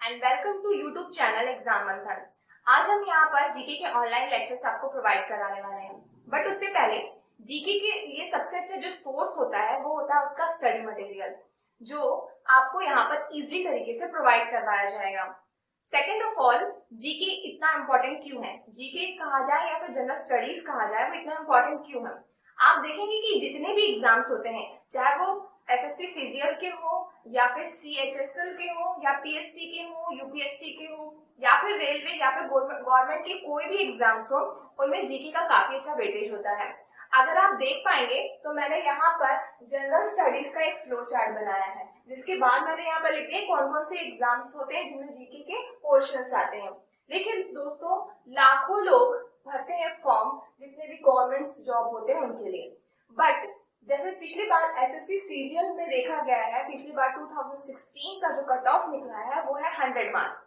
And welcome to YouTube channel exam Manthan. आज हम यहाँ पर जीके के ऑनलाइन लेक्चर्स आपको प्रोवाइड कराने वाले हैं। बट उससे पहले जीके के लिए सबसे अच्छा जो सोर्स होता है वो होता है उसका स्टडी मटेरियल, जो आपको यहाँ पर इजीली तरीके से प्रोवाइड करवाया जाएगा। सेकेंड ऑफ ऑल, जीके इतना इम्पोर्टेंट क्यों है, जीके कहा जाए या फिर जनरल स्टडीज कहा जाए, वो इतना इम्पोर्टेंट क्यों है। आप देखेंगे कि जितने भी एग्जाम्स होते हैं, चाहे वो एसएससी सीजीएल के हो या फिर सीएचएसएल के हो या पीएससी के हो, यूपीएससी के हो या फिर रेलवे या फिर गवर्नमेंट के कोई भी एग्जाम्स हो, उनमें जीके का काफी अच्छा वेटेज होता है। अगर आप देख पाएंगे तो मैंने यहाँ पर जनरल स्टडीज का एक फ्लो चार्ट बनाया है, जिसके बाद मैंने यहाँ पर लिख दिया कौन कौन से एग्जाम्स होते हैं जिनमें जीके के पोर्शंस आते हैं। देखिए दोस्तों, लाखों लोग भरते हैं फॉर्म जितने भी गवर्नमेंट जॉब होते हैं उनके लिए, बट जैसे पिछली बार एसएससी सीजीएल में देखा गया है, पिछली बार 2016 का जो कट ऑफ निकला है वो है 100 मार्क्स।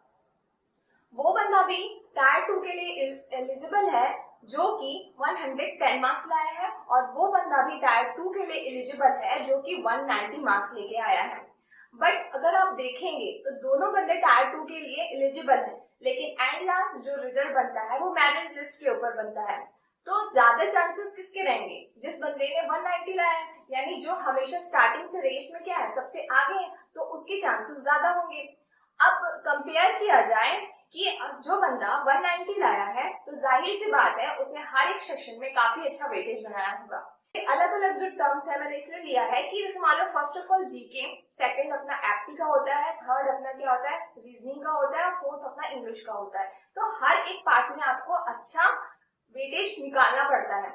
वो बंदा भी टायर 2 के लिए एलिजिबल है जो कि 110 मार्क्स लाया है, और वो बंदा भी टायर 2 के लिए एलिजिबल है जो कि 190 मार्क्स लेके आया है। बट अगर आप देखेंगे तो दोनों बंदे टायर 2 के लिए एलिजिबल है, लेकिन एंड लास्ट जो रिजल्ट बनता है वो मेरिट लिस्ट के ऊपर बनता है। तो ज्यादा चांसेस किसके रहेंगे, जिस बंदे ने 190 लाया है, यानी जो हमेशा स्टार्टिंग से रेस में क्या है सबसे आगे है, तो उसके चांसेस ज्यादा होंगे। अब कंपेयर किया जाए कि जो बंदा 190 लाया है तो जाहिर सी बात है उसने हर एक सेक्शन में काफी अच्छा वेटेज बनाया होगा। अलग अलग जो टर्म्स है मैंने इसलिए लिया है कि जैसे मान लो first of all GK, second अपना एप्टी का होता है, थर्ड अपना क्या होता है रीजनिंग का होता है, फोर्थ अपना इंग्लिश का होता है। तो हर एक पार्ट में आपको अच्छा वेटेज निकालना पड़ता है।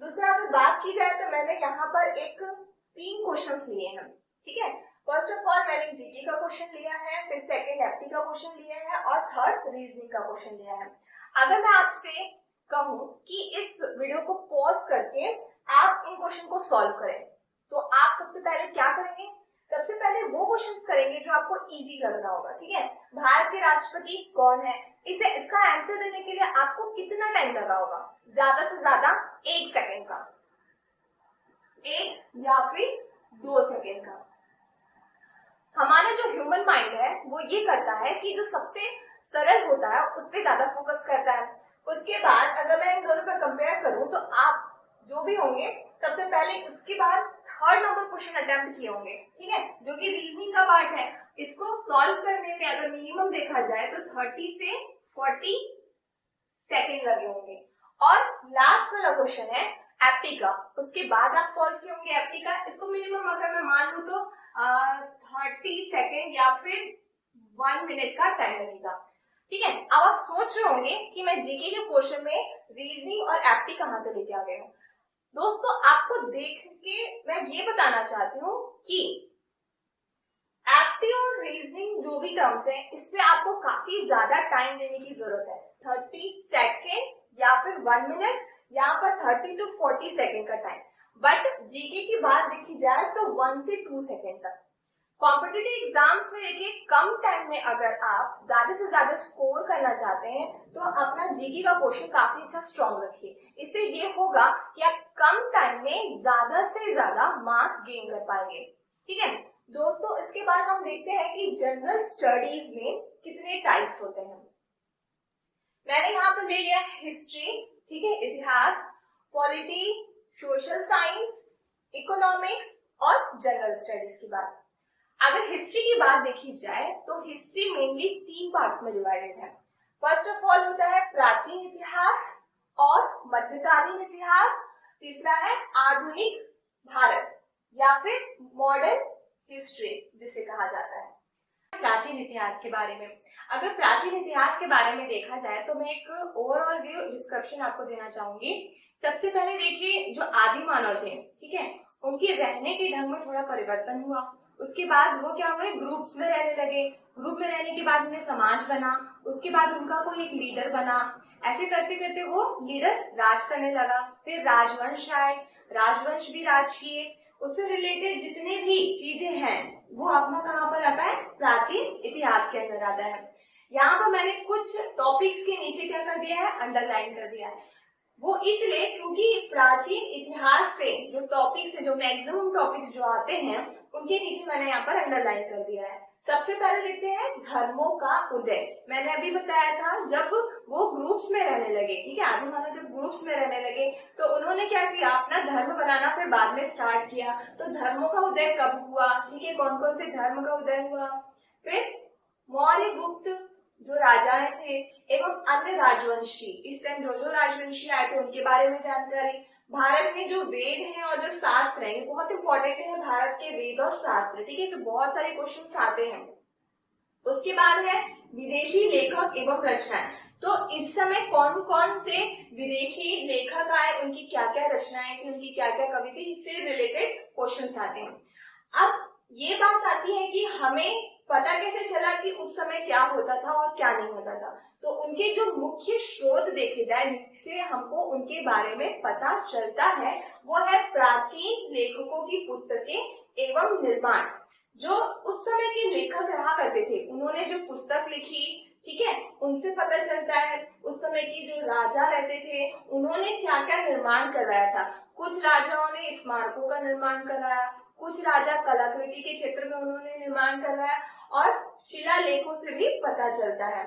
दूसरा अगर बात की जाए तो मैंने यहाँ पर एक 3 क्वेश्चंस लिए हैं, ठीक है। फर्स्ट ऑफ ऑल मैंने जीके का क्वेश्चन लिया है, फिर सेकंड एप्टी का क्वेश्चन लिया है और थर्ड रीजनिंग का क्वेश्चन लिया है। अगर मैं आपसे कहूँ कि इस वीडियो को पॉज करके आप इन क्वेश्चन को सॉल्व करें, तो आप सबसे पहले क्या करेंगे, सबसे पहले वो क्वेश्चंस करेंगे जो आपको इजी लग रहा होगा, ठीक है। भारत के राष्ट्रपति कौन है, इसका आंसर देने के लिए आपको कितना टाइम लगा होगा, ज्यादा से ज्यादा 1 सेकेंड का, 1 या फिर 2 सेकेंड का। हमारा जो ह्यूमन माइंड है वो ये करता है कि जो सबसे सरल होता है उस पर ज्यादा फोकस करता है। उसके बाद अगर मैं इन दोनों पर कंपेयर करूं तो आप जो भी होंगे सबसे पहले उसके बाद थर्ड नंबर क्वेश्चन अटेम्प्ट किए होंगे, ठीक है, जो कि रीजनिंग का पार्ट है। इसको सॉल्व करने में अगर मिनिमम देखा जाए तो 30 से 40 सेकेंड लगे होंगे। और लास्ट वाला क्वेश्चन है एप्टी का, उसके बाद आप सॉल्व किए होंगे एप्टी का। इसको मिनिमम अगर मैं मान लूं तो 30 सेकेंड या फिर 1 मिनट का टाइम लगेगा, ठीक है। अब आप सोच रहे होंगे कि मैं जीके के क्वेश्चन में रीजनिंग और एप्टी कहां से लेके आ गए हूँ। दोस्तों आपको देख के मैं ये बताना चाहती हूँ कि एप्टी और रीजनिंग जो भी टर्म्स है इस पे आपको काफी ज्यादा टाइम देने की जरूरत है, 30 सेकेंड या फिर 1 मिनट, यहाँ पर 30 to 40 सेकेंड का टाइम। बट जीके की बात देखी जाए तो 1 से 2 सेकेंड तक। कॉम्पिटिटिव एग्जाम्स में देखिए कम टाइम में अगर आप ज्यादा से ज्यादा स्कोर करना चाहते हैं तो अपना जीके का क्वेश्चन काफी अच्छा स्ट्रॉन्ग रखिए। इससे ये होगा कि आप कम टाइम में ज्यादा से ज्यादा मार्क्स गेन कर पाएंगे, ठीक है दोस्तों। इसके बाद हम देखते हैं कि जनरल स्टडीज में कितने टाइप्स होते हैं। मैंने यहाँ पर ले लिया हिस्ट्री, ठीक है, इतिहास, पॉलिटी, सोशल साइंस, इकोनॉमिक्स और जनरल स्टडीज की बात। अगर हिस्ट्री की बात देखी जाए तो हिस्ट्री मेनली 3 पार्ट्स में डिवाइडेड है। फर्स्ट ऑफ ऑल होता है प्राचीन इतिहास और मध्यकालीन इतिहास, तीसरा है आधुनिक भारत या फिर मॉडर्न हिस्ट्री जिसे कहा जाता है। प्राचीन इतिहास के बारे में, अगर प्राचीन इतिहास के बारे में देखा जाए तो मैं एक ओवरऑल व्यू डिस्क्रिप्शन आपको देना चाहूंगी। सबसे पहले देखिए जो आदि मानव थे, ठीक है, उनके रहने के ढंग में थोड़ा परिवर्तन हुआ। उसके बाद वो क्या हुए, ग्रुप्स में रहने लगे। ग्रुप में रहने के बाद उन्हें समाज बना, उसके बाद उनका कोई एक लीडर बना। ऐसे करते करते वो लीडर राज करने लगा। फिर राजवंश आए, राजवंश भी राज किए। उससे रिलेटेड जितने भी चीजें हैं वो अपना कहाँ पर आता है, प्राचीन इतिहास के अंदर आता है। यहाँ पर मैंने कुछ टॉपिक्स के नीचे क्या कर दिया है, अंडरलाइन कर दिया है। वो इसलिए क्योंकि प्राचीन इतिहास से जो टॉपिक्स है, जो मैक्सिमम टॉपिक्स जो आते हैं उनके नीचे मैंने यहाँ पर अंडरलाइन कर दिया है। सबसे पहले देखते हैं धर्मों का उदय। मैंने अभी बताया था जब वो ग्रुप्स में रहने लगे, ठीक है, आदि मानव जब ग्रुप्स में रहने लगे तो उन्होंने क्या किया, अपना धर्म बनाना फिर बाद में स्टार्ट किया। तो धर्मों का उदय कब हुआ, ठीक है, कौन कौन से धर्म का उदय हुआ। फिर मौर्य गुप्त जो राजाएं थे एवं अन्य राजवंशी, इस टाइम जो जो राजवंशी आए थे उनके बारे में जानकारी। भारत में जो वेद हैं और जो शास्त्र हैं, ये बहुत इंपॉर्टेंट है, भारत के वेद और शास्त्र, ठीक है, इसमें बहुत सारे क्वेश्चंस आते हैं। उसके बाद है विदेशी लेखक एवं रचनाएं। तो इस समय कौन कौन से विदेशी लेखक आए, उनकी क्या क्या रचनाएं थी, उनकी क्या क्या कवि थी, इससे रिलेटेड क्वेश्चंस आते हैं। अब ये बात आती है कि हमें पता कैसे चला कि उस समय क्या होता था और क्या नहीं होता था। तो उनके जो मुख्य स्रोत देखे जाए जिससे हमको उनके बारे में पता चलता है वो है प्राचीन लेखकों की पुस्तकें एवं निर्माण। जो उस समय के लेखक रहा करते थे उन्होंने जो पुस्तक लिखी, ठीक है, उनसे पता चलता है उस समय की जो राजा रहते थे उन्होंने क्या क्या निर्माण करवाया था। कुछ राजाओं ने स्मारकों का निर्माण कराया, कुछ राजा कलाकृति के क्षेत्र में उन्होंने निर्माण करवाया और शिलालेखों से भी पता चलता है।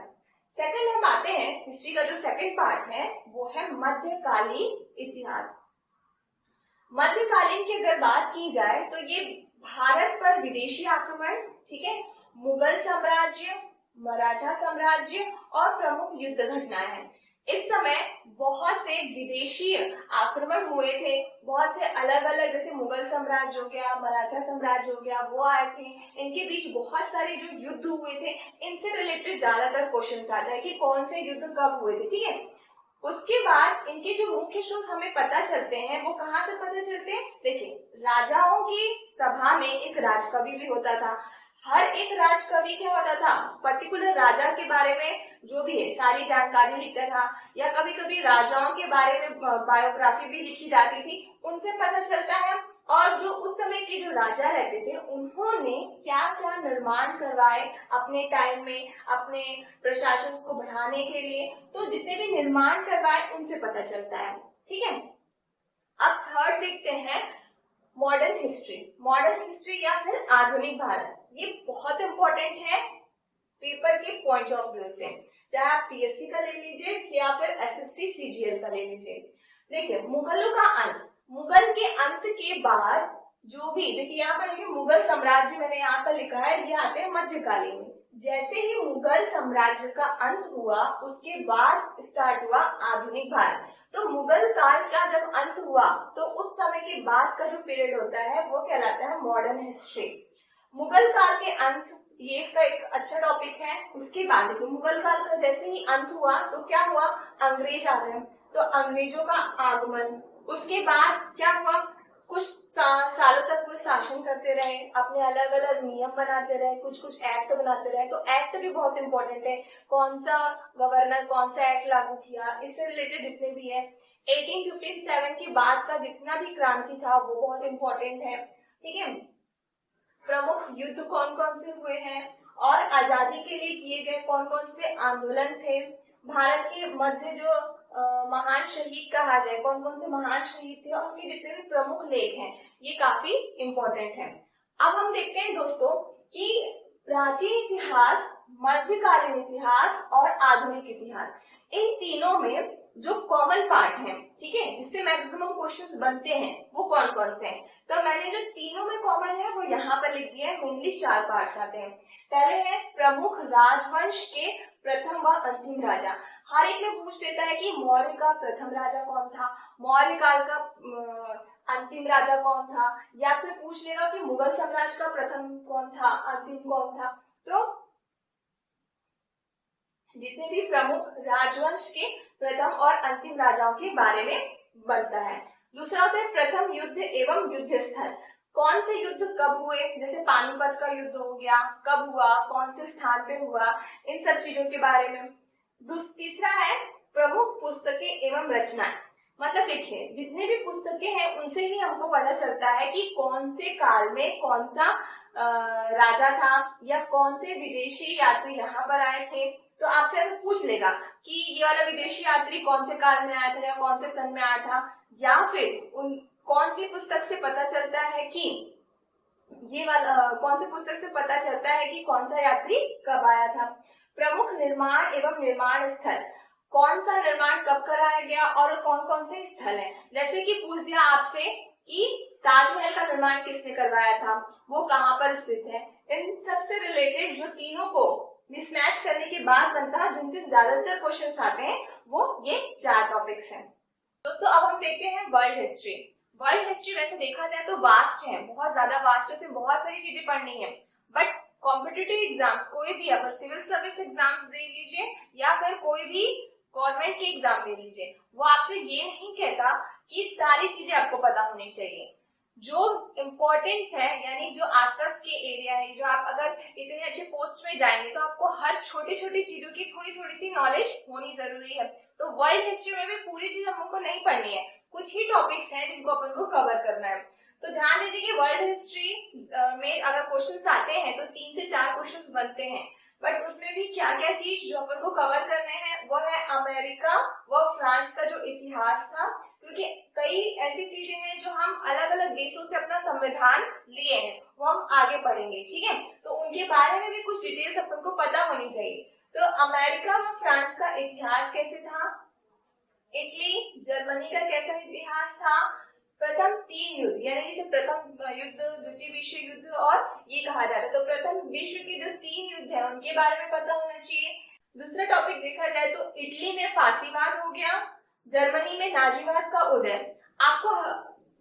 सेकंड हम आते हैं, हिस्ट्री का जो सेकंड पार्ट है वो है मध्यकालीन इतिहास। मध्यकालीन की अगर बात की जाए तो ये भारत पर विदेशी आक्रमण, ठीक है, मुगल साम्राज्य, मराठा साम्राज्य और प्रमुख युद्ध घटनाएं हैं। इस समय बहुत से विदेशी आक्रमण हुए थे, बहुत से अलग अलग, जैसे मुगल साम्राज्य हो गया, मराठा साम्राज्य हो गया, वो आए थे। इनके बीच बहुत सारे जो युद्ध हुए थे, इनसे रिलेटेड ज्यादातर क्वेश्चन आता है कि कौन से युद्ध कब हुए थे, ठीक है। उसके बाद इनके जो मुख्य स्रोत हमें पता चलते हैं वो कहाँ से पता चलते हैं। देखिए, राजाओं की सभा में एक राजकवि भी होता था। हर एक राजकवि क्या होता था, पर्टिकुलर राजा के बारे में जो भी है सारी जानकारी लिखता था, या कभी कभी राजाओं के बारे में बायोग्राफी भी लिखी जाती थी, उनसे पता चलता है। और जो उस समय के जो राजा रहते थे उन्होंने क्या क्या निर्माण करवाए अपने टाइम में अपने प्रशासन को बढ़ाने के लिए, तो जितने भी निर्माण करवाए उनसे पता चलता है, ठीक है। अब थर्ड देखते हैं मॉडर्न हिस्ट्री। मॉडर्न हिस्ट्री या फिर आधुनिक भारत, ये बहुत इंपॉर्टेंट है पेपर के पॉइंट ऑफ व्यू से, चाहे आप पीएससी का ले लीजिए या फिर एसएससी सीजीएल का ले लीजिए। देखिए, मुगलों का अंत, मुगल के अंत के बाद जो भी, देखिए यहाँ पर देखिए मुगल साम्राज्य मैंने यहाँ पर लिखा है, ये आते हैं मध्यकालीन में। जैसे ही मुगल साम्राज्य का अंत हुआ उसके बाद स्टार्ट हुआ आधुनिक भारत। तो मुगल काल का जब अंत हुआ तो उस समय के बाद का जो पीरियड होता है वो कहलाता है मॉडर्न हिस्ट्री। मुगल काल के अंत, ये इसका एक अच्छा टॉपिक है। उसके बाद देखिए मुगल काल का जैसे ही अंत हुआ तो क्या हुआ, अंग्रेज आ गए, तो अंग्रेजों का आगमन। उसके बाद क्या हुआ, कुछ सालों तक वो शासन करते रहे, अपने अलग अलग नियम बनाते रहे, कुछ कुछ एक्ट बनाते रहे। तो एक्ट भी बहुत इंपॉर्टेंट है, कौन सा गवर्नर कौन सा एक्ट लागू किया, इससे रिलेटेड जितने भी है। 1857 के बाद का जितना भी क्रांति था वो बहुत इंपॉर्टेंट है, ठीक है। प्रमुख युद्ध कौन कौन से हुए हैं और आजादी के लिए किए गए कौन कौन से आंदोलन थे। भारत के मध्य जो महान शहीद कहा जाए, कौन कौन से महान शहीद थे और उनके जितने भी प्रमुख लेख हैं, ये काफी इंपॉर्टेंट है। अब हम देखते हैं दोस्तों कि प्राचीन इतिहास, मध्यकालीन इतिहास और आधुनिक इतिहास, इन तीनों में जो कॉमन पार्ट है, ठीक है, जिससे मैक्सिमम क्वेश्चंस बनते हैं, वो कौन कौन से हैं। तो मैंने जो तीनों में कॉमन है वो यहाँ पर लिख दिया है। मेनली 4 पार्ट्स आते हैं। पहले है प्रमुख राजवंश के प्रथम व अंतिम राजा। हर एक में पूछ देता है कि मौर्य का प्रथम राजा कौन था, मौर्य काल का अंतिम राजा कौन था, या फिर पूछ लेगा कि मुगल साम्राज्य का प्रथम कौन था, अंतिम कौन था। तो जितने भी प्रमुख राजवंश के प्रथम और अंतिम राजाओं के बारे में बनता है। दूसरा होता है प्रथम युद्ध एवं युद्ध स्थल, कौन से युद्ध कब हुए, जैसे पानीपत का युद्ध हो गया, कब हुआ, कौन से स्थान पे हुआ, इन सब चीजों के बारे में। तीसरा है प्रमुख पुस्तकें एवं रचनाएं, मतलब देखिए जितने भी पुस्तकें हैं उनसे ही हमको पता चलता है कि कौन से काल में कौन सा राजा था या कौन से विदेशी यात्री यहाँ पर आए थे। तो आपसे अगर पूछ लेगा कि ये वाला विदेशी यात्री कौन से काल में आया था या कौन से सन में आया था, या फिर उन कौन सी पुस्तक से पता चलता है कि ये वाला कौन से पुस्तक से पता चलता है कि कौन सा यात्री कब आया था। प्रमुख निर्माण एवं निर्माण स्थल, कौन सा निर्माण कब कराया गया और कौन कौन से स्थल हैं। जैसे कि पूछ दिया आपसे कि ताजमहल का निर्माण किसने करवाया था, वो कहाँ पर स्थित है। इन सबसे रिलेटेड जो तीनों को मिसमैच करने के बाद बनता है, जिनसे ज्यादातर क्वेश्चंस आते हैं, वो ये 4 टॉपिक्स हैं। दोस्तों अब हम देखते हैं वर्ल्ड हिस्ट्री। वर्ल्ड हिस्ट्री वैसे देखा जाए तो वास्ट है, बहुत ज्यादा वास्ट है, उसमें बहुत सारी चीजें पढ़नी है। बट कॉम्पिटिटिव एग्जाम्स, कोई भी अगर सिविल सर्विस एग्जाम्स दे लीजिए या फिर कोई भी गवर्नमेंट के एग्जाम दे लीजिए, वो आपसे ये नहीं कहता कि सारी चीजें आपको पता होनी चाहिए। जो इम्पोर्टेंस है, यानी जो आसपास के एरिया है, जो आप अगर इतने अच्छे पोस्ट में जाएंगे तो आपको हर छोटी छोटी चीजों की थोड़ी थोड़ी सी नॉलेज होनी जरूरी है। तो वर्ल्ड हिस्ट्री में भी पूरी चीज हमको नहीं पढ़नी है, कुछ ही टॉपिक्स हैं जिनको अपन को कवर करना है। तो ध्यान दीजिए कि वर्ल्ड हिस्ट्री में अगर क्वेश्चंस आते हैं तो 3 से 4 क्वेश्चंस बनते हैं। बट उसमें भी क्या क्या चीज जो अपन को कवर करने हैं, वो है अमेरिका व फ्रांस का जो इतिहास था, क्योंकि कई ऐसी चीजें हैं जो हम अलग अलग देशों से अपना संविधान लिए हैं, वो हम आगे पढ़ेंगे, ठीक है। तो उनके बारे में भी कुछ डिटेल्स अपन को पता होनी चाहिए। तो अमेरिका व फ्रांस का इतिहास कैसे था, इटली जर्मनी का कैसा इतिहास था, प्रथम 3 युद्ध, यानी इसे प्रथम युद्ध, द्वितीय विश्व युद्ध और ये कहा जाता है, तो प्रथम विश्व के जो 3 युद्ध है उनके बारे में पता होना चाहिए। दूसरा टॉपिक देखा जाए तो इटली में फांसीवाद हो गया, जर्मनी में नाजीवाद का उदय। आपको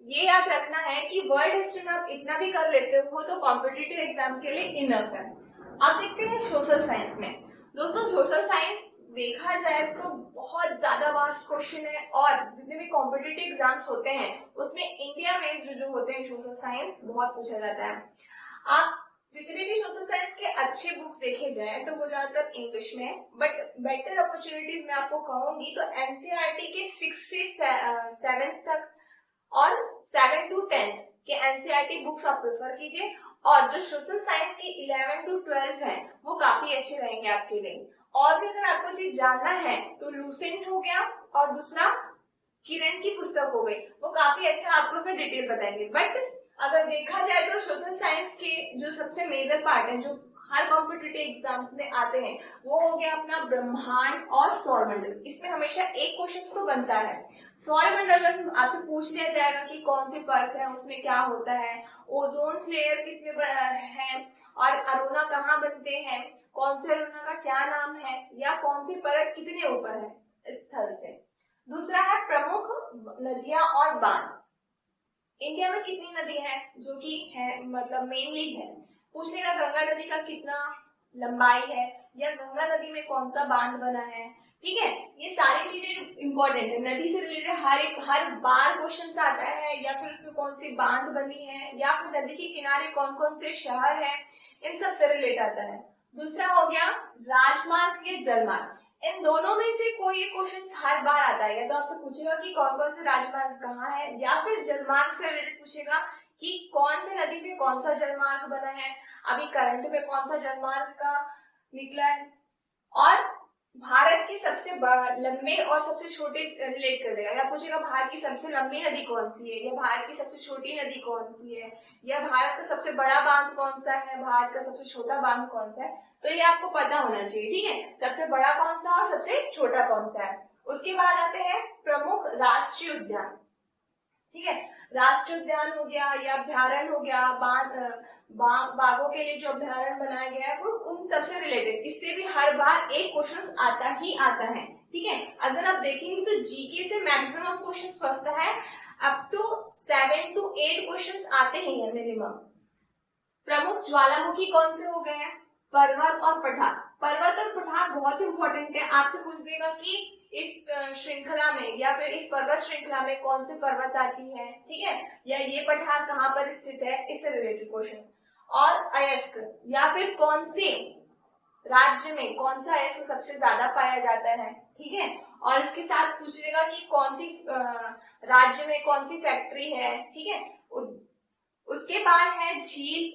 ये याद रखना है कि वर्ल्ड हिस्ट्री में आप इतना भी कर लेते हो तो कॉम्पिटिटिव एग्जाम के लिए इनफ है। अब देखते हैं सोशल साइंस में। दोस्तों सोशल साइंस देखा जाए तो बहुत ज्यादा वास्ट क्वेश्चन है, और जितने भी कॉम्पिटिटिव एग्जाम्स होते हैं उसमें इंडिया बेस्ड जो होते हैं सोशल साइंस बहुत पूछा जाता है। आप जितने भी सोशल साइंस के अच्छे बुक्स देखे जाए तो वो ज्यादातर इंग्लिश में है, बट बेटर अपॉर्चुनिटीज मैं आपको कहूंगी तो एनसीईआरटी के 6 से 7th तक और 7 to 10th के एनसीईआरटी बुक्स आप प्रेफर कीजिए, और जो सोशल साइंस के 11 to 12 है वो काफी अच्छे रहेंगे आपके लिए। और भी अगर आपको चीज जानना है तो लूसेंट हो गया और दूसरा किरण की पुस्तक हो गई, वो काफी अच्छा आपको उसमें डिटेल बताएंगे। बट अगर देखा जाए तो सोशल साइंस के जो सबसे मेजर पार्ट है जो हर कॉम्पिटिटिव एग्जाम्स में आते हैं, वो हो गया अपना ब्रह्मांड और सौरमंडल। इसमें हमेशा एक क्वेश्चन तो बनता है। सौरमंडल में आपसे पूछ लिया जाएगा कि कौन से परत है, उसमें क्या होता है, ओजोन लेयर किसमें है, और अरुणा कहाँ बनते हैं, कौन से अरुणा का क्या नाम है, या कौन सी परत कितने ऊपर है स्थल से। दूसरा है प्रमुख नदियां और बांध। इंडिया में कितनी नदी है जो कि है मतलब मेनली है, पूछने का गंगा नदी का कितना लंबाई है, या गंगा नदी में कौन सा बांध बना है, ठीक है। ये सारी चीजें इंपॉर्टेंट है, नदी से रिलेटेड हर बार क्वेश्चन आता है, या फिर उसमें कौन सी बांध बनी है, या फिर नदी के किनारे कौन कौन से शहर है, इन सब से रिलेट आता है। दूसरा हो गया राजमार्ग या जलमार्ग। इन दोनों में से कोई एक क्वेश्चन हर बार आता है, या तो आपसे पूछेगा कि कौन कौन से राजमार्ग कहाँ है, या फिर जलमार्ग से रिलेटेड पूछेगा कि कौन से नदी पे कौन सा जलमार्ग बना है, अभी करंट में कौन सा जलमार्ग का निकला है, और भारत की सबसे लंबे और सबसे छोटे रिलेट कर देगा, या पूछेगा भारत की सबसे लंबी नदी कौन सी है, या भारत की सबसे छोटी नदी कौन सी है, या भारत का सबसे बड़ा बांध कौन सा है, भारत का सबसे छोटा बांध कौन सा है। तो ये आपको पता होना चाहिए, ठीक है, सबसे बड़ा कौन सा और सबसे छोटा कौन सा है। उसके बाद आते हैं प्रमुख राष्ट्रीय उद्यान, ठीक है। राष्ट्रीय उद्यान हो गया या अभ्यारण्य हो गया, बाघों के लिए जो अभ्यारण्य बनाया गया है वो उन सबसे रिलेटेड, इससे भी हर बार एक क्वेश्चन आता ही आता है, ठीक है। अगर आप देखेंगे तो जीके से मैक्सिमम क्वेश्चन फंसता है, अप टू 7 to 8 क्वेश्चन आते ही है मिनिमम। प्रमुख ज्वालामुखी कौन से हो गए हैं, पर्वत और पठार। पर्वत और पठार बहुत इंपॉर्टेंट है, आपसे पूछ देगा कि इस श्रृंखला में या फिर इस पर्वत श्रृंखला में कौन सी पर्वत आती है, ठीक है, या ये पठार कहाँ पर स्थित है, इससे रिलेटेड क्वेश्चन। और अयस्क, या फिर कौन से राज्य में कौन सा अयस्क सबसे ज्यादा पाया जाता है, ठीक है। और इसके साथ पूछ लेगा कि कौन सी राज्य में कौन सी फैक्ट्री है, ठीक है। उसके बाद है झील,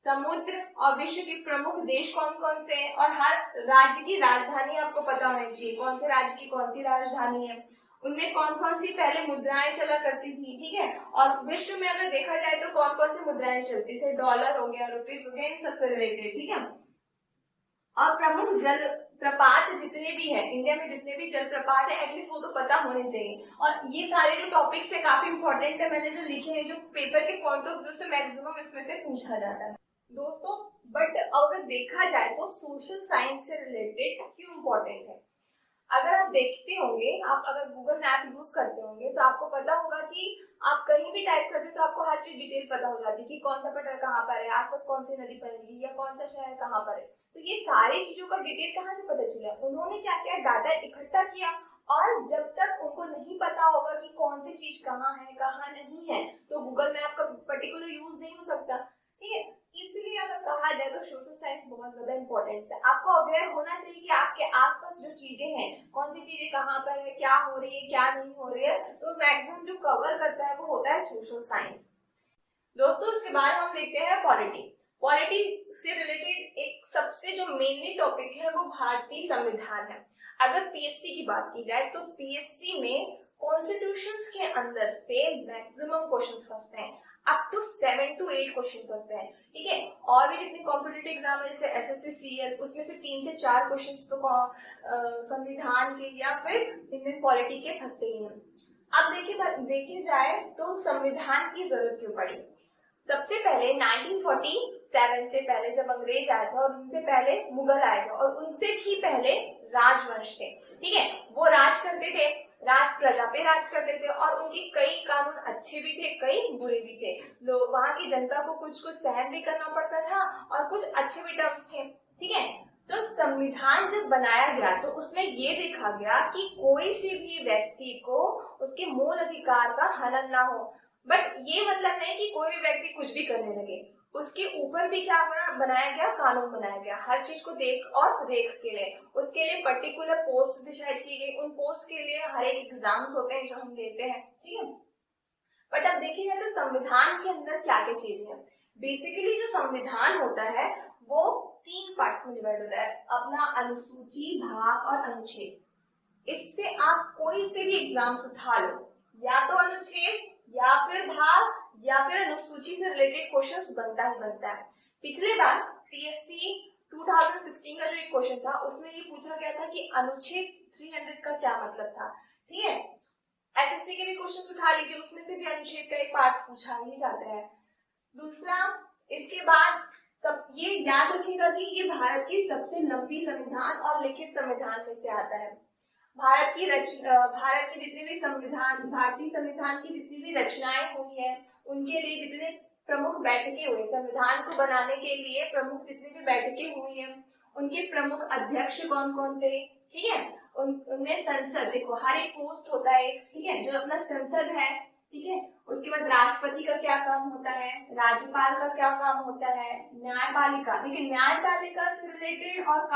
समुद्र और विश्व के प्रमुख देश कौन कौन से हैं, और हर राज्य की राजधानी आपको पता होनी चाहिए, कौन से राज्य की कौन सी राजधानी है। उनमें कौन कौन सी पहले मुद्राएं चला करती थी, ठीक है, और विश्व में अगर देखा जाए तो कौन कौन सी मुद्राएं चलती थी, डॉलर हो गया, रुपीज हो गया, इन सबसे रिलेटेड, ठीक है। और प्रमुख जल प्रपात जितने भी हैं इंडिया में, जितने भी जल प्रपात है एटलीस्ट वो तो पता होने चाहिए। और ये सारे जो टॉपिक्स है काफी इंपॉर्टेंट है, मैंने जो लिखे हैं, जो पेपर के पॉइंट ऑफ व्यू से मैक्सिमम इसमें से पूछा जाता है दोस्तों। बट अगर देखा जाए तो सोशल साइंस से रिलेटेड क्यों इंपॉर्टेंट है, अगर आप देखते होंगे, आप अगर गूगल मैप यूज करते होंगे तो आपको पता होगा कि आप कहीं भी टाइप करते हो तो आपको हर चीज डिटेल पता हो जाती है कि कौन सा पठार कहाँ पर है, आसपास कौन सी नदी बनेगी या कौन सा शहर कहाँ पर है। तो ये सारी चीजों का डिटेल कहाँ से पता चला, उन्होंने क्या किया, डाटा इकट्ठा किया, और जब तक उनको नहीं पता होगा कि कौन सी चीज कहाँ है कहाँ नहीं है तो गूगल मैप का पर्टिकुलर यूज नहीं हो सकता, ठीक है। इसलिए अगर कहा जाए तो सोशल साइंस बहुत ज्यादा इंपॉर्टेंट है, आपको अवेयर होना चाहिए कि आपके आसपास जो चीजें हैं, कौन सी चीजें कहाँ पर है, क्या हो रही है क्या नहीं हो रही है, तो मैक्सिमम जो कवर करता है वो होता है सोशल साइंस। दोस्तों उसके बाद हम देखते हैं पॉलिटी। पॉलिटी से रिलेटेड एक सबसे जो मेनली टॉपिक है वो भारतीय संविधान है। अगर पीएससी की बात की जाए तो पीएससी में कॉन्स्टिट्यूशंस के अंदर से मैक्सिमम क्वेश्चंस फंसते हैं, अप टू 7 to 8 क्वेश्चन करते हैं, ठीक है। और भी जितने कॉम्पिटिटिव एग्जाम है जैसे एसएससी सीएल, उसमें से 3 से 4 क्वेश्चन तो संविधान के या फिर इनमें पॉलिटी के फंसते ही हैं। अब देखिए जाए तो संविधान की जरूरत क्यों पड़ी। सबसे पहले 1947 से पहले जब अंग्रेज आए थे और उनसे पहले मुगल आए थे और उनसे भी पहले राजवंश थे, ठीक है, वो राज करते थे, राज प्रजा पे राज करते थे और उनके कई कानून अच्छे भी थे कई बुरे भी थे, लोग वहां की जनता को कुछ कुछ सहन भी करना पड़ता था और कुछ अच्छे भी टर्म्स थे, ठीक है। तो संविधान जब बनाया गया तो उसमें ये देखा गया कि कोई से भी व्यक्ति को उसके मूल अधिकार का हनन ना हो, बट ये मतलब नहीं कि कोई भी व्यक्ति कुछ भी करने लगे, उसके ऊपर भी क्या बनाया गया, कानून बनाया गया हर चीज को देख और रेख के लिए, उसके लिए पर्टिकुलर पोस्ट डिसाइड की गई, उन पोस्ट के लिए हर एक एग्जाम्स होते हैं जो हम देते हैं, ठीक है। बट अब देखिए जाए तो संविधान के अंदर क्या क्या चीजें हैं। बेसिकली जो संविधान होता है वो 3 पार्ट्स में डिवाइड होता है, अपना अनुसूची, भाग और अनुच्छेद। इससे आप कोई से भी एग्जाम उठा लो, या तो अनुच्छेद या फिर भाग या फिर अनुसूची से रिलेटेड क्वेश्चंस बनता ही बनता है। पिछले बार पीएससी 2016 का जो एक क्वेश्चन था उसमें ये पूछा गया था कि अनुच्छेद 300 का क्या मतलब था, ठीक है। एसएससी के भी क्वेश्चन उठा लीजिए, उसमें से भी अनुच्छेद का एक पार्ट पूछा ही जाता है। दूसरा, इसके बाद सब ये याद रखिएगा कि ये भारत की सबसे लंबी संविधान और लिखित संविधान में से आता है। भारत की जितने भी संविधान, भारतीय संविधान की जितनी भी रचनाएं हुई है उनके लिए जितने प्रमुख बैठकें हुई, संविधान को बनाने के लिए प्रमुख जितनी भी बैठकें हुई है उनके प्रमुख अध्यक्ष कौन कौन थे, ठीक है। उनमें संसद, देखो हर एक पोस्ट होता है, ठीक है, जो अपना संसद है, ठीक है। उसके बाद राष्ट्रपति का क्या काम होता है, राज्यपाल का क्या काम होता है, न्यायपालिका, देखिए न्यायपालिका से रिलेटेड और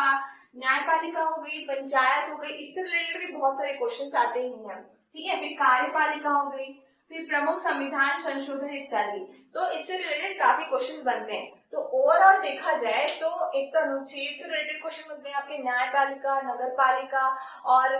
न्यायपालिका हो गई, पंचायत हो गई, इससे रिलेटेड भी बहुत सारे क्वेश्चंस आते ही हैं, ठीक है। फिर कार्यपालिका हो गई, फिर प्रमुख संविधान संशोधन इत्यादि, तो इससे रिलेटेड काफी क्वेश्चंस बनते हैं। तो ओवरऑल देखा जाए तो एक तो अनुच्छेद से रिलेटेड क्वेश्चन बनते हैं आपके न्यायपालिका, नगरपालिका, और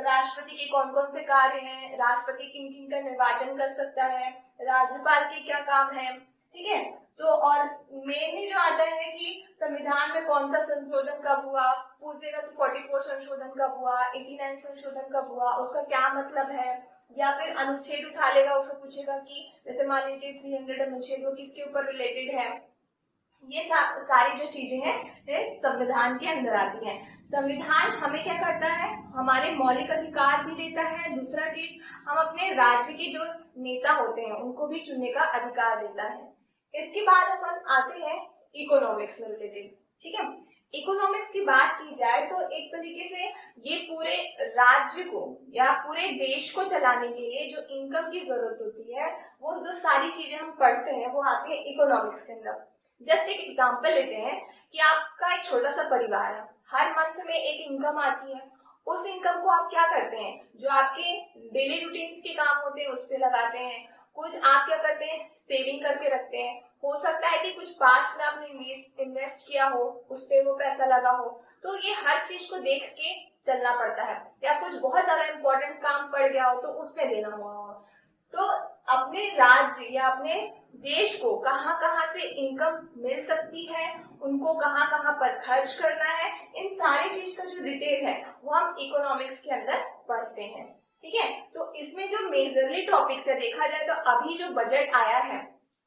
राष्ट्रपति के कौन कौन से कार्य हैं, राष्ट्रपति किन किन का निर्वाचन कर सकता है, राज्यपाल के क्या काम है, ठीक है। तो और मेनली जो आता है कि संविधान में कौन सा संशोधन कब हुआ, पूछेगा तो 44 संशोधन कब हुआ, 89 संशोधन कब हुआ, उसका क्या मतलब है, या फिर अनुच्छेद उठा लेगा, उसको पूछेगा कि जैसे मान लीजिए 300 अनुच्छेद वो किसके ऊपर रिलेटेड है। ये सारी जो चीजें हैं संविधान के अंदर आती हैं। संविधान हमें क्या करता है, हमारे मौलिक अधिकार भी देता है, दूसरा चीज हम अपने राज्य के जो नेता होते हैं उनको भी चुनने का अधिकार देता है। इसके बाद अपन आते हैं इकोनॉमिक्स में रिलेटेड, ठीक है। इकोनॉमिक्स की बात की जाए तो एक तरीके से ये पूरे राज्य को या पूरे देश को चलाने के लिए जो इनकम की जरूरत होती है वो जो सारी चीजें हम पढ़ते हैं वो आती है इकोनॉमिक्स के अंदर। जस्ट एक एग्जांपल लेते हैं कि आपका एक छोटा सा परिवार है, हर मंथ में एक इनकम आती है, उस इनकम को आप क्या करते हैं, जो आपके डेली रूटीन्स के काम होते हैं उस पे लगाते हैं, कुछ आप क्या करते हैं सेविंग करके रखते हैं, हो सकता है कि कुछ पास में आपने इन्वेस्ट किया हो उस पे वो पैसा लगा हो। तो ये हर चीज को देख के चलना पड़ता है, या कुछ बहुत ज्यादा इंपॉर्टेंट काम पड़ गया हो तो उसमें देना हुआ हो। तो अपने राज्य या अपने देश को कहाँ कहाँ से इनकम मिल सकती है, उनको कहाँ कहाँ पर खर्च करना है, इन सारी चीज का जो डिटेल है वो हम इकोनॉमिक्स के अंदर पढ़ते हैं। ठीक है, तो इसमें जो मेजरली टॉपिक्स है देखा जाए तो अभी जो बजट आया है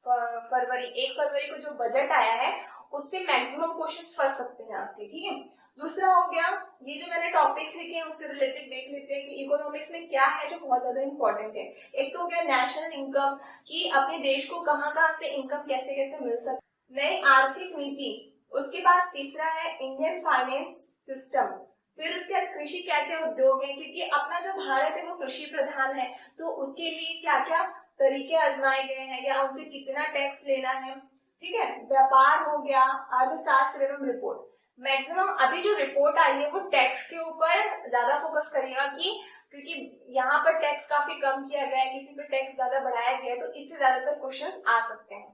फरवरी 1 फरवरी को जो बजट आया है उससे मैक्सिमम क्वेश्चंस फंस सकते हैं आपके। ठीक है, दूसरा हो गया ये जो मैंने टॉपिक्स लिखे हैं उससे रिलेटेड देख लेते हैं कि इकोनॉमिक्स में क्या है जो बहुत ज्यादा इंपॉर्टेंट है। एक तो हो गया नेशनल इनकम, कि अपने देश को कहाँ कहाँ से इनकम कैसे कैसे मिल सकती, नई आर्थिक नीति। उसके बाद तीसरा है इंडियन फाइनेंस सिस्टम। फिर उसके बाद कृषि क्या क्या उद्योग है, क्योंकि अपना जो भारत है वो कृषि प्रधान है, तो उसके लिए क्या क्या तरीके आजमाए गए हैं या उनसे कितना टैक्स लेना है। ठीक है, व्यापार हो गया, अर्थशास्त्र एवं रिपोर्ट। मैक्सिमम अभी जो रिपोर्ट आई है वो टैक्स के ऊपर ज्यादा फोकस करेगा, क्योंकि यहाँ पर टैक्स काफी कम किया गया है, किसी पर टैक्स ज्यादा बढ़ाया गया है, तो इससे ज्यादातर क्वेश्चंस आ सकते हैं।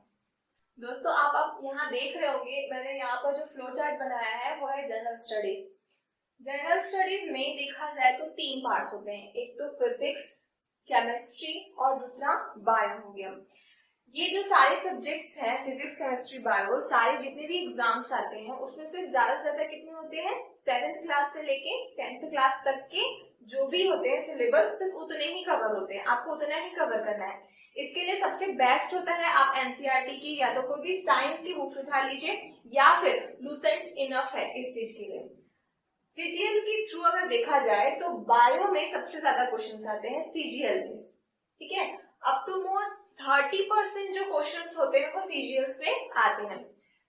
दोस्तों आप यहाँ देख रहे होंगे मैंने यहाँ पर जो फ्लो चार्ट बनाया है वो है जनरल स्टडीज। जनरल स्टडीज में देखा जाए तो 3 पार्ट्स होते हैं, एक तो फिजिक्स, केमिस्ट्री और दूसरा बायो हो गया। ये जो सारे सब्जेक्ट्स हैं फिजिक्स केमिस्ट्री बायो, सारे जितने भी एग्जाम्स आते हैं उसमें से ज्यादा से ज्यादा कितने होते हैं, 7th क्लास से लेके 10th क्लास तक के जो भी होते हैं सिलेबस सिर्फ उतने ही कवर होते हैं, आपको उतना ही कवर करना है। इसके लिए सबसे बेस्ट होता है आप एनसीईआरटी की या तो कोई भी साइंस की बुक्स उठा लीजिए, या फिर लुसेंट इनफ है इस चीज के लिए। सीजीएल के थ्रू अगर देखा जाए तो बायो में सबसे ज्यादा क्वेश्चंस आते हैं सीजीएल में। ठीक है, अप टू मोर 30% जो क्वेश्चंस होते हैं वो सीजीएल में आते हैं।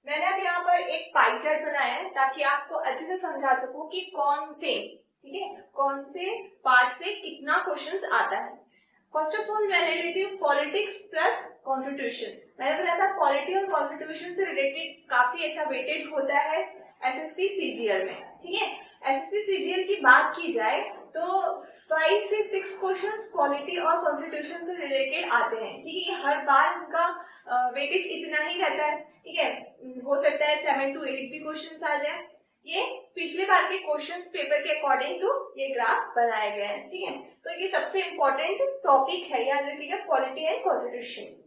मैंने अब यहाँ पर एक पाई चार्ट बनाया है ताकि आपको अच्छे से समझा सकूं कि कौन से, ठीक है, कौन से पार्ट से कितना क्वेश्चंस आता है। फर्स्ट ऑफ ऑल मैं ले लेती हूँ पॉलिटिक्स प्लस कॉन्स्टिट्यूशन। मैंने बताया था पॉलिटी और कॉन्स्टिट्यूशन से रिलेटेड काफी अच्छा वेटेज होता है एसएससी सीजीएल में। ठीक है, एसएससी सीजीएल की बात की जाए तो 5 से 6 क्वेश्चंस पॉलिटी और कॉन्स्टिट्यूशन से रिलेटेड आते हैं। ठीक है, हर बार उनका वेटेज इतना ही रहता है। ठीक है, हो सकता है 7 to 8 भी क्वेश्चंस आ जाए। ये पिछले बार के क्वेश्चंस पेपर के अकॉर्डिंग टू ये ग्राफ बनाए गए हैं। ठीक है, तो ये सबसे इंपॉर्टेंट टॉपिक है, याद रखिएगा, पॉलिटी एंड कॉन्स्टिट्यूशन।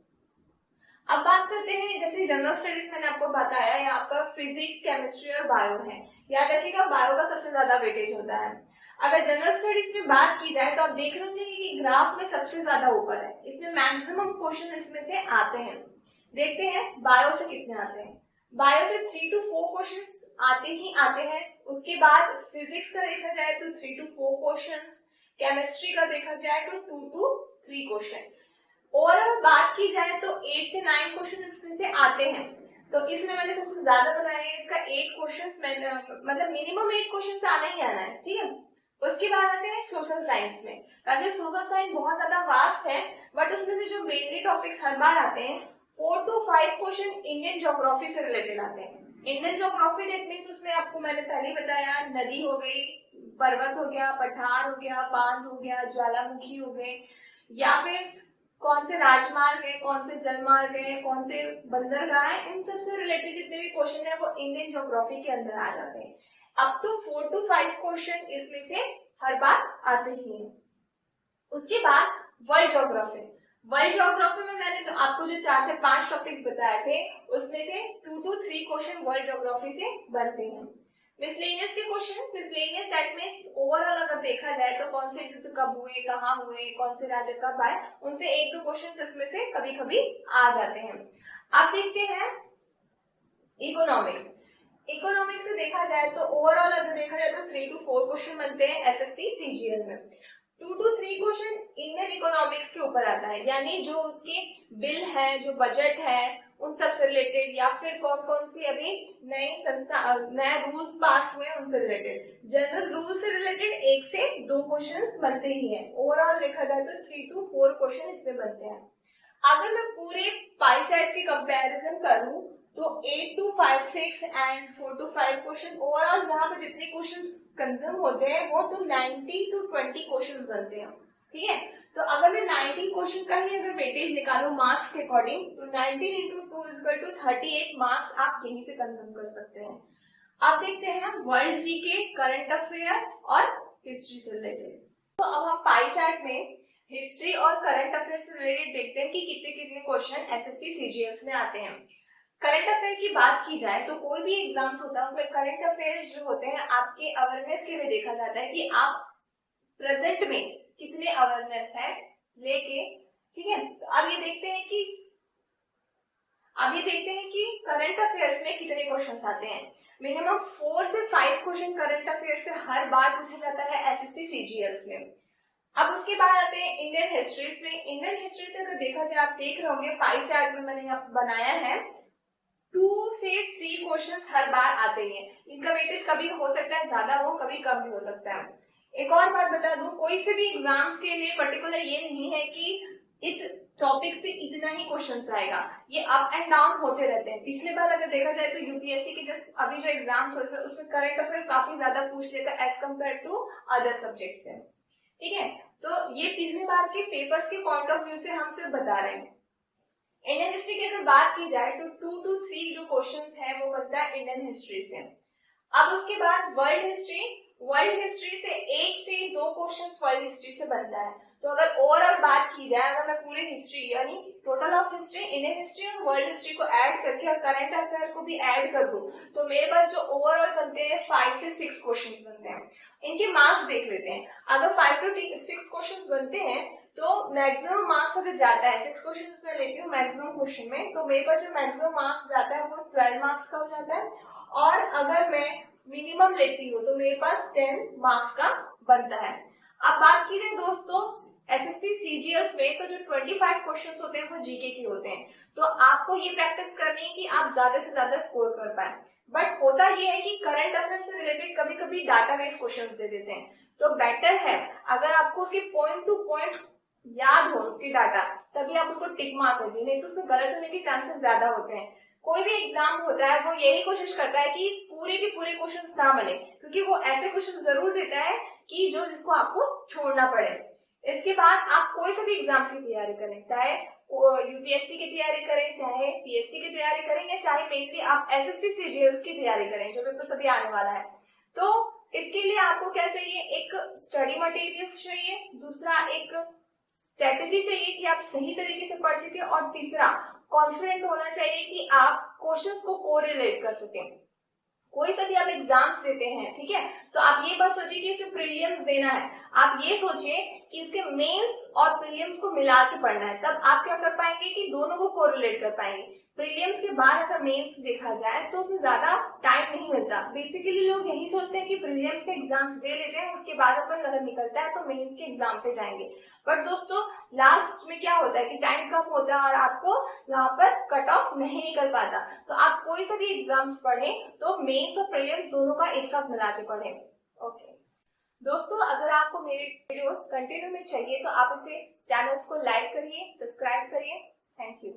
अब बात करते हैं, जैसे जनरल स्टडीज मैंने आपको बताया यहाँ पर फिजिक्स केमिस्ट्री और बायो है। याद रखिएगा बायो का सबसे ज्यादा वेटेज होता है। अगर जनरल स्टडीज में बात की जाए तो आप देख रहे होंगे कि ग्राफ में सबसे ज्यादा ऊपर है, इसमें मैक्सिमम क्वेश्चन इसमें से आते हैं। देखते हैं बायो से कितने आते हैं। बायो से 3 to 4 क्वेश्चंस आते ही आते हैं। उसके बाद फिजिक्स का देखा जाए तो 3 to 4 क्वेश्चंस, केमिस्ट्री का देखा जाए तो 2 to 3 क्वेश्चन। ओवरऑल बात की जाए तो 8 से 9 क्वेश्चन इसमें से आते हैं। तो इसमें मैंने सबसे ज्यादा बनाया है, इसका 8 क्वेश्चन मतलब मिनिमम 8 क्वेश्चन आना ही आना है। ठीक है, उसके बाद आते हैं सोशल साइंस में। वैसे सोशल साइंस बहुत ज्यादा वास्ट है, बट उसमें से जो मेनली टॉपिक्स हर बार आते हैं 4 to 5 क्वेश्चन इंडियन ज्योग्राफी से रिलेटेड आते हैं। इंडियन ज्योग्राफी दैट मींस उसमें आपको मैंने पहले ही बताया, नदी हो गई, पर्वत हो गया, पठार हो गया, बांध हो गया, ज्वालामुखी हो गए, या फिर कौन से राजमार्ग है, कौन से जलमार्ग है, कौन से बंदरगाह है, इन सब से रिलेटेड जितने भी क्वेश्चन है वो इंडियन ज्योग्राफी के अंदर आ जाते हैं। अप टू 4 to 5 क्वेश्चन इसमें से हर बार आते ही हैं। उसके बाद वर्ल्ड ज्योग्राफी। वर्ल्ड ज्योग्राफी में मैंने तो आपको जो 4 से 5 टॉपिक्स बताए थे उसमें से 2 to 3 क्वेश्चन वर्ल्ड ज्योग्राफी से बनते हैं। मिसलेनियस के question, miscellaneous that means overall अगर देखा जाए तो कौन से युद्ध कब हुए, कहाँ हुए, कौन से राजा कब आए, उनसे 1-2 क्वेश्चन इसमें से कभी कभी आ जाते हैं। अब देखते हैं इकोनॉमिक्स। इकोनॉमिक्स से देखा जाए तो ओवरऑल अगर देखा जाए तो 3 to 4 क्वेश्चन बनते हैं एसएससी सीजीएल में। 2 to 3 क्वेश्चन इंडियन इकोनॉमिक्स के ऊपर आता है, यानी जो उसके बिल है, जो बजट है, उन सब से रिलेटेड, या फिर कौन कौन सी अभी नए रूल्स पास हुए हैं उनसे रिलेटेड। जनरल रूल से रिलेटेड 1 से 2 क्वेश्चंस बनते ही हैं। ओवरऑल देखा जाए तो 3 to 4 क्वेश्चन इसमें बनते हैं। अगर मैं पूरे पाई चार्ट की कंपैरिजन करूं तो 8 to 5, 6 and 4 to 5 question overall यहाँ पर जितने क्वेश्चंस कंज्यूम होते हैं वो to 90 to 20 क्वेश्चंस बनते हैं। ठीक है, तो अगर मैं 90 क्वेश्चन का ही अगर वेटेज निकालूं मार्क्स के अकॉर्डिंग तो 19 into 2 = 38 मार्क्स आप यहीं से कंज्यूम कर सकते हैं। अब देखते हैं हम वर्ल्ड जीके, करंट अफेयर और हिस्ट्री से रिलेटेड। तो अब हम पाई चार्ट में हिस्ट्री और करंट अफेयर से रिलेटेड देखते हैं कि कितने कितने क्वेश्चन एसएससी सीजीएल्स में आते हैं। करंट अफेयर की बात की जाए तो कोई भी एग्जाम्स होता है उसमें करंट अफेयर जो होते हैं आपके अवेयरनेस के लिए देखा जाता है कि आप प्रेजेंट में कितने अवेयरनेस है लेके, ठीक है। तो अब ये देखते हैं कि करंट अफेयर्स में कितने क्वेश्चंस आते हैं। मिनिमम 4 से 5 क्वेश्चन करंट अफेयर से हर बार पूछा जाता है एसएससी सीजीएल्स में। अब उसके बाद आते हैं इंडियन हिस्ट्रीज में। इंडियन हिस्ट्री से अगर देखा जाए, आप देख रहे होंगे पाई चार्ट में मैंने यहाँ बनाया है 2 से 3 क्वेश्चंस हर बार आते हैं। इनका वेटेज कभी हो सकता है ज्यादा हो, कभी कम भी हो सकता है। एक और बात बता दूं, कोई से भी एग्जाम्स के लिए पर्टिकुलर ये नहीं है कि इस टॉपिक से इतना ही क्वेश्चंस आएगा, ये अप एंड डाउन होते रहते हैं। पिछले बार अगर देखा जाए तो यूपीएससी के जस्ट अभी जो एग्जाम्स हुए थे उसमें करंट अफेयर काफी ज्यादा पूछ लेता as compare to other subject से, ठीक है। तो ये पिछले बार के पेपर्स के पॉइंट ऑफ व्यू से हम सिर्फ बता रहे हैं। इंडियन हिस्ट्री की अगर बात की जाए तो 2 to 3 जो क्वेश्चंस है वो बनता है इंडियन हिस्ट्री से। अब उसके बाद वर्ल्ड हिस्ट्री से 1 से 2 क्वेश्चंस वर्ल्ड हिस्ट्री से बनता है। तो अगर ओवरऑल बात की जाए, अगर मैं पूरी हिस्ट्री यानी total of history, Indian history और वर्ल्ड हिस्ट्री को ऐड करके और करंट अफेयर को भी ऐड कर दूं तो मेरे पास जो ओवरऑल बनते हैं 5 से 6 क्वेश्चंस बनते हैं। इनके मार्क्स देख लेते हैं। अगर 5 to 6 क्वेश्चंस बनते हैं तो मैक्सिमम मार्क्स अगर जाता है 6 क्वेश्चंस में लेती हूँ मैक्सिमम क्वेश्चन में, तो मेरे पास जो मैक्सिमम मार्क्स जाता है वो 12 मार्क्स का हो जाता है। और अगर मैं मिनिमम लेती हूँ तो मेरे पास 10 मार्क्स का बनता है। अब बात की जाए दोस्तों एसएससी सीजीएल्स में तो जो 25 क्वेश्चंस होते हैं वो जीके के होते हैं। तो आपको ये प्रैक्टिस करनी है कि आप ज्यादा से ज्यादा स्कोर कर पाए। बट होता ये है कि करंट अफेयर से रिलेटेड कभी कभी डाटाबेस क्वेश्चंस दे देते हैं, तो बेटर है अगर आपको उसके पॉइंट टू पॉइंट याद हो उसकी डाटा तभी आप उसको टिक मार्क कीजिए, नहीं तो उसमें गलत होने के चांसेस ज्यादा होते हैं। कोई भी एग्जाम होता है वो यही कोशिश करता है कि पूरे के पूरे क्वेश्चंस ना बने, क्योंकि वो ऐसे क्वेश्चन जरूर देता है कि जिसको आपको छोड़ना पड़े। इसके बाद आप कोई सा भी एग्जाम की तैयारी करें, चाहे यूपीएससी की तैयारी करें, चाहे पीएससी की तैयारी करें, या चाहे मेनली आप एसएससी सीजीएल्स की तैयारी करें जो पेपर सभी आने वाला है। तो इसके लिए आपको क्या चाहिए, एक स्टडी मटेरियल्स चाहिए, दूसरा एक स्ट्रेटेजी चाहिए कि आप सही तरीके से पढ़ सके, और तीसरा कॉन्फिडेंट होना चाहिए कि आप क्वेश्चंस को कोरिलेट कर सकें। कोई सा भी आप एग्जाम्स देते हैं, ठीक है, तो आप ये बस सोचिए कि इसे प्रीलिम्स देना है, आप ये सोचिए कि इसके मेंस और प्रीलिम्स को मिला के पढ़ना है, तब आप क्या कर पाएंगे कि दोनों को कोरिलेट कर पाएंगे। प्रीलिम्स के बाद अगर मेंस देखा जाए तो भी ज्यादा टाइम नहीं मिलता। बेसिकली लोग यही सोचते हैं कि प्रीलिम्स के एग्जाम्स दे लेते हैं, उसके बाद अपन अगर निकलता है तो मेंस के एग्जाम पे जाएंगे। बट दोस्तों लास्ट में क्या होता है कि टाइम कम होता है और आपको यहाँ पर कट ऑफ नहीं निकल पाता। तो आप कोई सा भी एग्जाम्स पढ़ें तो मेंस और प्रीलिम्स दोनों का एक साथ मिला के पढ़ें। ओके दोस्तों, अगर आपको मेरे वीडियोस कंटिन्यू में चाहिए तो आप इसे चैनल्स को लाइक करिए, सब्सक्राइब करिए। Thank you.